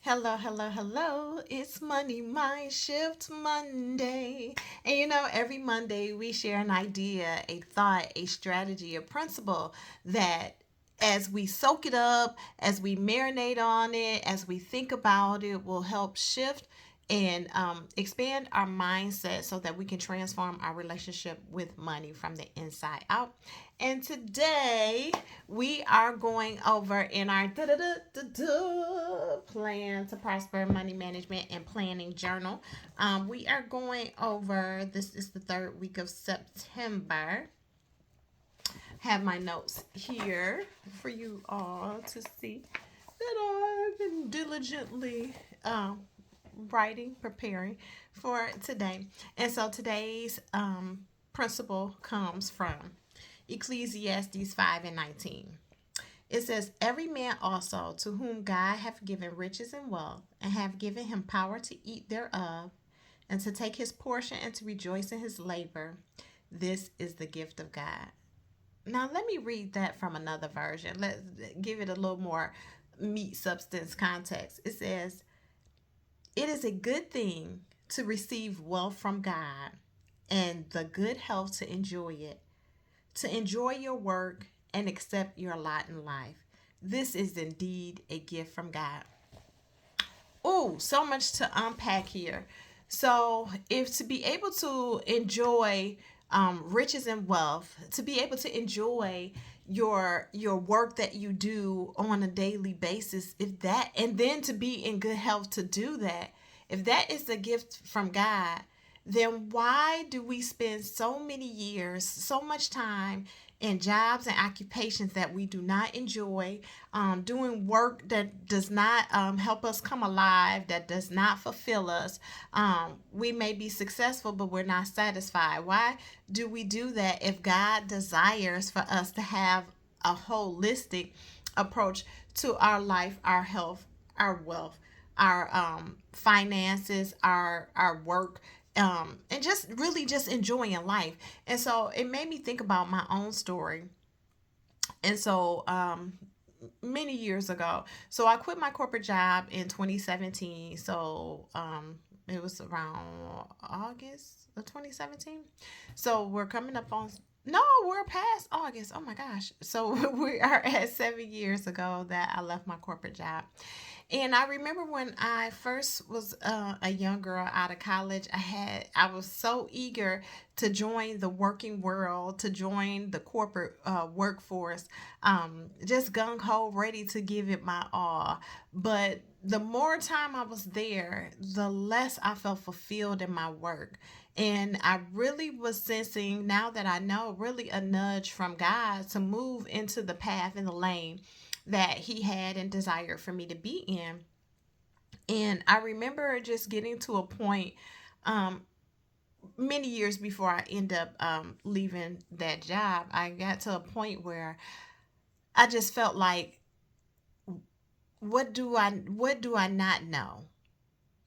Hello, hello, hello. It's Money Mind Shift Monday. And every Monday we share an idea, a thought, a strategy, a principle that as we soak it up, as we marinate on it, as we think about it, will help shift and expand our mindset so that we can transform our relationship with money from the inside out. And today we are going over in our plan to prosper money management and planning journal. We are going over, this is the third week of September. Have my notes here for you all to see that I've been diligently writing, preparing for today. And so today's principle comes from Ecclesiastes 5 and 19. It says, every man also to whom God hath given riches and wealth, and hath given him power to eat thereof, and to take his portion and to rejoice in his labor, this is the gift of God. Now, let me read that from another version. Let's give it a little more meat, substance, context. It says, it is a good thing to receive wealth from God and the good health to enjoy it, to enjoy your work and accept your lot in life. This is indeed a gift from God. Oh, so much to unpack here. So, if to be able to enjoy riches and wealth, to be able to enjoy your work that you do on a daily basis, if that, and then to be in good health to do that, if that is the gift from God, then why do we spend so many years, so much time in jobs and occupations that we do not enjoy, doing work that does not help us come alive, that does not fulfill us? We may be successful, but we're not satisfied. Why do we do that if God desires for us to have a holistic approach to our life, our health, our wealth, our finances, our work, and just really just enjoying life? And so it made me think about my own story. And so many years ago, so I quit my corporate job in 2017. So it was around August of 2017. So we're coming up on, no, we're past August. Oh my gosh. So we are at 7 years ago that I left my corporate job. And I remember when I first was a young girl out of college, I was so eager to join the working world, to join the corporate workforce, just gung ho, ready to give it my all. But the more time I was there, the less I felt fulfilled in my work. And I really was sensing, now that I know, really a nudge from God to move into the path and the lane that He had and desired for me to be in. And I remember just getting to a point, um, many years before I end up leaving that job. I got to a point where I just felt like, what do I not know?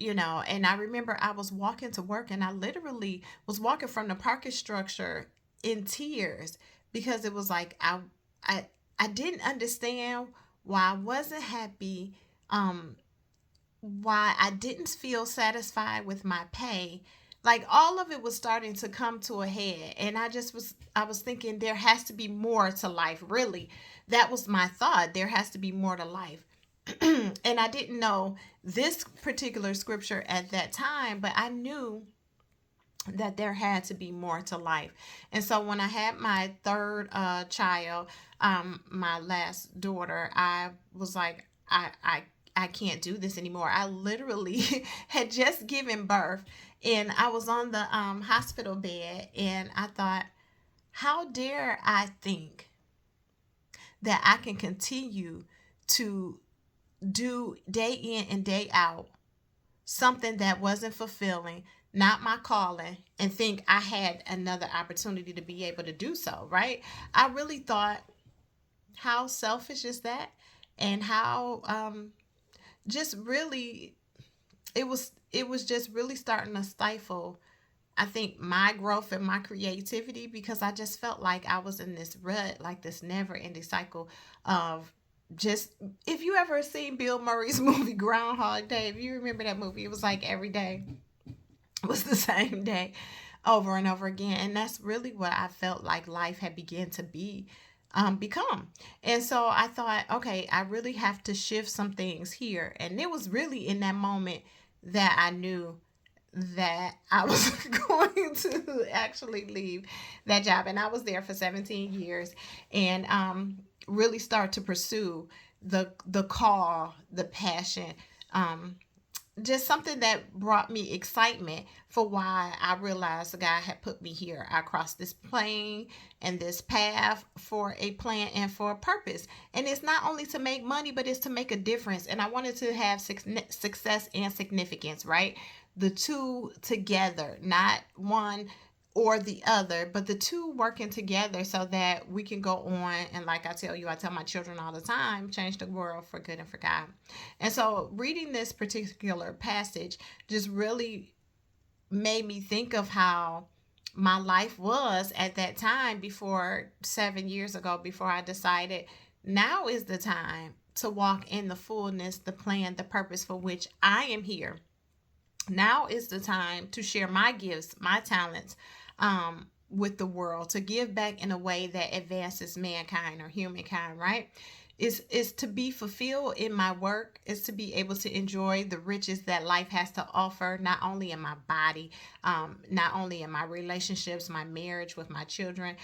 And I remember I was walking to work, and I literally was walking from the parking structure in tears, because it was like I I didn't understand why I wasn't happy, um why I didn't feel satisfied with my pay. Like, all of it was starting to come to a head, and I was thinking there has to be more to life, really. That was my thought. There has to be more to life. And I didn't know this particular scripture at that time, but I knew that there had to be more to life. And so when I had my third child, my last daughter, I was like, I can't do this anymore. I literally had just given birth, and I was on the hospital bed, and I thought, how dare I think that I can continue to do day in and day out something that wasn't fulfilling, not my calling, and think I had another opportunity to be able to do so, right? I really thought, how selfish is that? And how just really, it was just really starting to stifle, I think, my growth and my creativity, because I just felt like I was in this rut, like this never ending cycle of just, if you ever seen Bill Murray's movie Groundhog Day, if you remember that movie, it was like every day was the same day over and over again. And that's really what I felt like life had begun to become. And so I thought, okay, I really have to shift some things here. And it was really in that moment that I knew that I was going to actually leave that job. And I was there for 17 years, and really start to pursue the call, the passion, um, just something that brought me excitement for why I realized God had put me here. I crossed this plane and this path for a plan and for a purpose. And it's not only to make money, but it's to make a difference. And I wanted to have success and significance, right? The two together, not one or the other, but the two working together so that we can go on. And like I tell you, I tell my children all the time, change the world for good and for God. And so reading this particular passage just really made me think of how my life was at that time, before 7 years ago, before I decided now is the time to walk in the fullness, the plan, the purpose for which I am here. Now is the time to share my gifts, my talents, with the world, to give back in a way that advances mankind or humankind, right? Is to be fulfilled in my work, is to be able to enjoy the riches that life has to offer, not only in my body, not only in my relationships, my marriage with my children,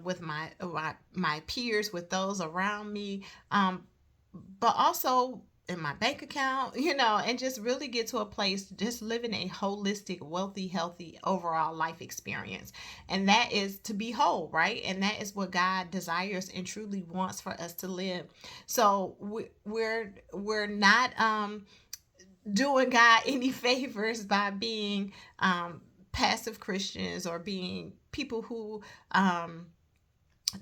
with my peers, with those around me, but also in my bank account, and just really get to a place just living a holistic, wealthy, healthy overall life experience. And that is to be whole, right? And that is what God desires and truly wants for us to live. So we're not doing God any favors by being passive Christians, or being people who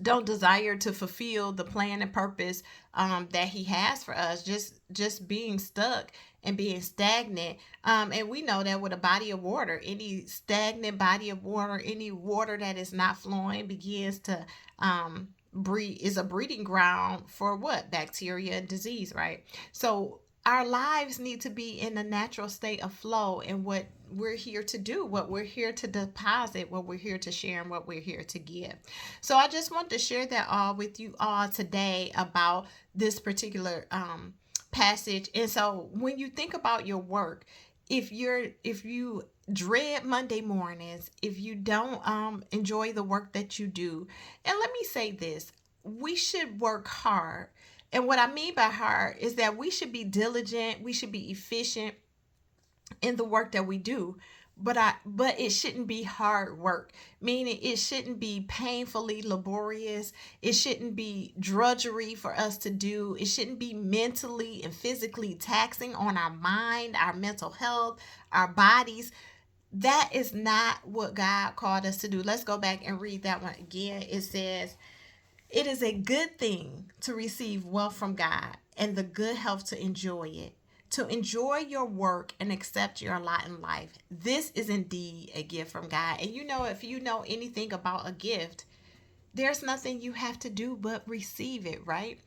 don't desire to fulfill the plan and purpose that he has for us, just being stuck and being stagnant. And we know that with a body of water, any stagnant body of water, any water that is not flowing, begins to breed, is a breeding ground for what? Bacteria and disease, right? So our lives need to be in a natural state of flow, and what we're here to do, what we're here to deposit, what we're here to share, and what we're here to give. So I just want to share that all with you all today about this particular passage. And so when you think about your work, if you dread Monday mornings, if you don't enjoy the work that you do, and let me say this, we should work hard. And what I mean by hard is that we should be diligent, we should be efficient in the work that we do. But it shouldn't be hard work, meaning it shouldn't be painfully laborious. It shouldn't be drudgery for us to do. It shouldn't be mentally and physically taxing on our mind, our mental health, our bodies. That is not what God called us to do. Let's go back and read that one again. It says, it is a good thing to receive wealth from God and the good health to enjoy it, to enjoy your work and accept your lot in life. This is indeed a gift from God. And if you know anything about a gift, there's nothing you have to do but receive it, right?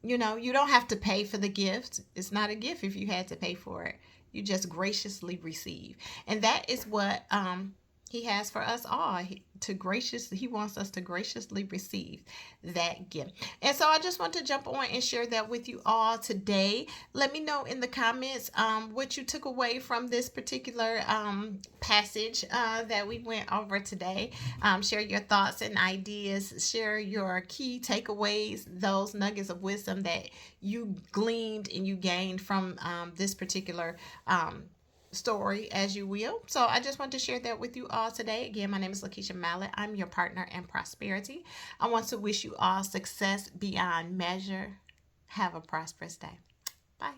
You don't have to pay for the gift. It's not a gift if you had to pay for it. You just graciously receive. And that is what he has for us all. He wants us to graciously receive that gift. And so I just want to jump on and share that with you all today. Let me know in the comments what you took away from this particular passage that we went over today. Share your thoughts and ideas. Share your key takeaways, those nuggets of wisdom that you gleaned and you gained from this particular story, as you will. So I just want to share that with you all today. Again, my name is LaKeisha Mallett. I'm your partner in prosperity. I want to wish you all success beyond measure. Have a prosperous day. Bye.